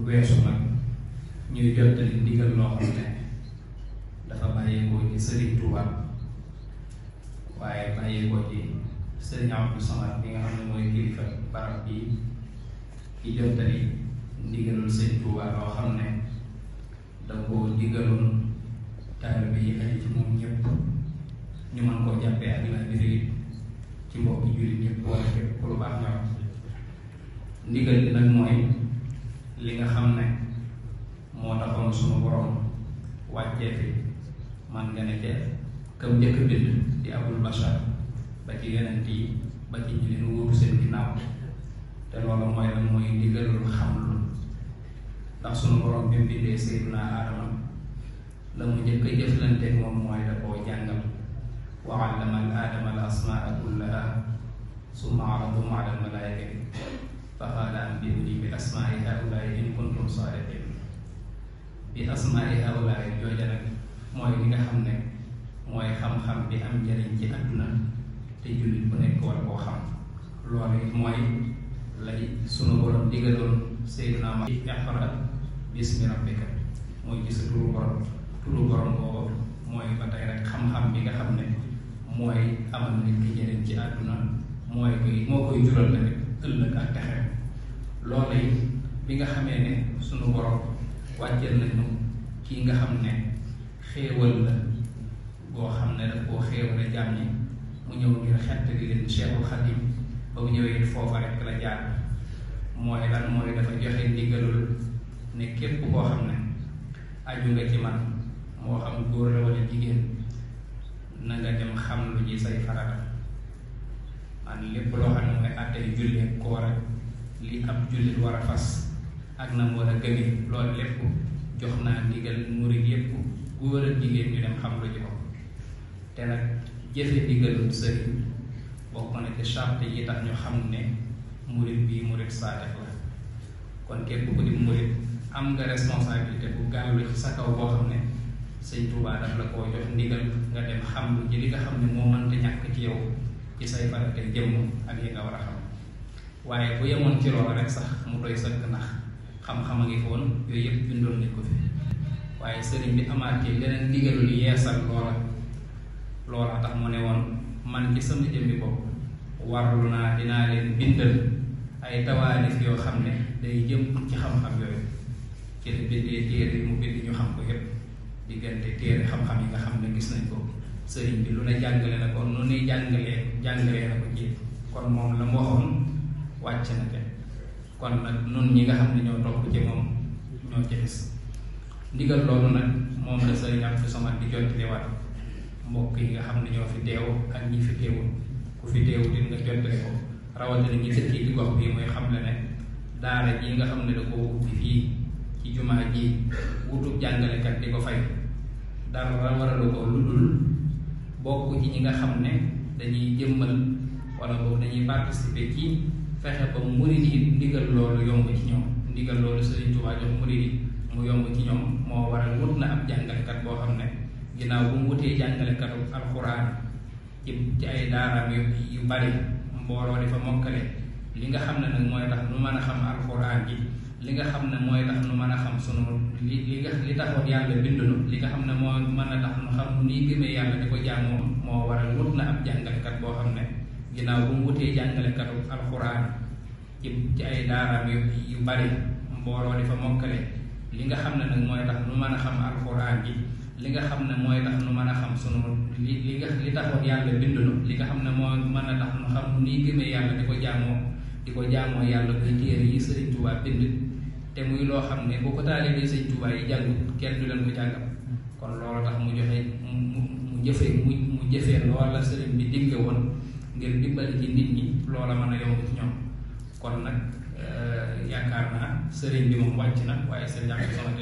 weesu nag ñuy jottali ndigal loo xam ne dafa bàyyeekoo ci Serigne Touba waaye bàyyeekoo ci Serigne Abdou Samad bi nga xam ne mooy kilifa barab bi ci jottali ndigalul Serigne Touba loo xam ne da koo digaloon taalibe yi aju ci moom ñëpp ñu mën koo jàppee ak la biir ci mbokki jullit ñëpp wala képp ku lu baax ñor ndigal li nag mooy li nga xam ne moo taxoon sunu borom wàccee fi man nga ne ca kam njëkk bind di abul bashar ba ci yeneen yi ba ci ñu leen wóoru seen ginnaaw te loolu mooy lan mooy ndigalul xamlu ndax sunu borom bi mu bindee Seydina Adama la mu njëkk a jëflanteeg moom mooy da koo jàngal wa allama al aadama al asmaa kullaha summa aradahum ala al malaikati fa qaala anbi'uunii bi asmaai haa'ulaa'i in kuntum saadiqiin bi asmaai haa'ulaa'i jooja nag mooy li nga xam ne mooy xam-xam bi am njëriñ ci àdduna te jullit bu nekk war koo xam loolu it mooy lay sunu borom digaloon Seydina ma iqra bismi rabbika mooy ci sa turu borom boobu mooy ba tey rek xam-xam bi nga xam ne mooy amal nit ki njëriñ ci àdduna moo koy jural la rek ëllëg ak texe loolu it bi nga xamee ne sunu borom wàcceel nañu kii nga xam ne xéewal la boo xam ne daf koo xéewale jàmm ñi mu ñëw ngir xett di leen Cheikhul Khadim ba mu ñëwee foofa rek la jaar mooy lan mooy dafa joxe ndigalul ne képp koo xam ne aju nga ci man moo xam góor la wala jigéen na nga dem xam lu ji say farata man lépp loo xam ne mooy àttee jullee koor ak li ab jullit war a fas ak na mu war a gëmee loolu lépp jox naa ndigal murid yépp góor ak jigéen ñu dem xam lu ji ko te nag jëfe ndigalul sëriñ bokk na ci charte yi tax ñu xam ne murid bii murid saadix la kon képp ku di murid am nga responsabilité bu gaalu ci sa kaw boo xam ne Sëñ Tuubaa daf la koo jox ndigal nga dem xam lu ji li nga xam ne moo mënta ñàkk ci yow ci say farate jëmm ak yi nga war a xam waaye bu yemoon ci loolu rek sax mu doy sëkk ndax xam-xam a ngi foon yooyu yëpp bindoon nañ ko fi waaye sëriñ bi amaat ci leneen ndigalul yeesal loola tax mu ne woon man ci sama jëmmi bopp warlu naa dinaa leen bindal ay tawaalif yoo xam ne day jëm ci xam-xam yooyu ci la bindee téere yi mu bind ñu xam ko yépp diggante téere xam-xam yi nga xam ne gis nañ ko sëriñ bi lu ne jàngale na ko nu ne jàngalee na ko ci kon moom la mu waxoon wàcc na te kon nag nun ñi nga xam ne ñoo topp ci moom ñoo ci gis ndigal loolu nag moom la sëriñ Abdou Samad di jottaliwaat mbokk yi nga xam ne ñoo fi teew ak ñi fi teewul ku fi teewu din nga jottali ko rawatina ñi dëkkee ci gox bii mooy xam le ne daara ji nga xam ne da ko wuti fii ci jumaa ji wutub jàngalekat di ko fay dara waralu ko lu dul bokk ci ñi nga xam ne dañuy jëmmal wala boobu dañuy participer ci fexe ba murid yi ndigal loolu yomb ci ñoom ndigal loolu Sëriñ Tuubaa jox murid yi mu yomb ci ñoom moo waral wut na ab jàngalekat boo xam ne ginnaaw bu mu wutee jàngalekatu alxuraan ci ay daaraam yu bari mbooloo di fa mokkale li nga xam ne nag mooy tax nu mën a xam alxuraan ji li nga xam ne mooy tax nu mën a xam sunu li taxoon yàlla bindunu li nga xam ne moo mën a tax nu xam nii gëmee yàlla di ko jaamoo moo waral wut na ab jàngalekat boo xam ne ginnaaw bu mu wutee jàngalekatu alxuraan ci ay daaraam yu bari mbooloo di fa mokkale li nga xam ne nag mooy tax nu mën a xam alxuraan ji li nga xam ne mooy tax nu mën a xam sunu li taxoon yàlla bindunu li nga xam ne moo mën a tax nu xam nii gëmee yàlla di ko jaamoo yàlla koy téere yi Sëriñ Tuubaa bind te muy loo xam ne boo ko taalee Sëriñ Tuubaa yi jàng kenn du leen ko jàngal kon loolu tax mu joxe mu jëfee loola sëriñ bi digle woon ngir dimbali ci nit ñi loola mën a yomb ci ñoom kon nag yaakaar naa sëriñ bi moom wàcc na waaye sëriñ Abdou Samad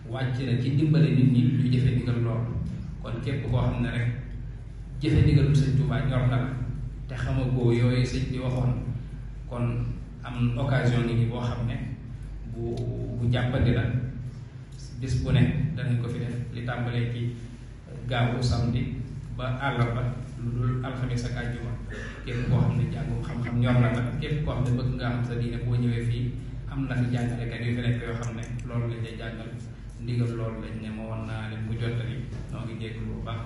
wàcc na ci dimbali nit ñi ñu jëfe ndigal loolu kon képp koo xam ne rek jëfe ndigalul Sëriñ Tuubaa ñor na la te xamagoo yooyu sëñ bi waxoon kon am occasion nit ñi boo xam ne bu jàppandi la bis bu ne danañ ko fi def li tàmbalee ci gaawu samedi ba àllarba lu dul alxames ak àjjuma képp koo xam ne jàngum xam-xam ñor na la képp koo xam ne bëgg nga xam sa diine boo ñëwee fii am na fi jàngalekat yu fi nekk yoo xam ne loolu la cay jàngal ndigal loolu lañ ne ma woon naa leen mu jottali noo ngi dégg bu baax.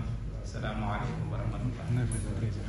Salaamaaleykum wa rahmatullah.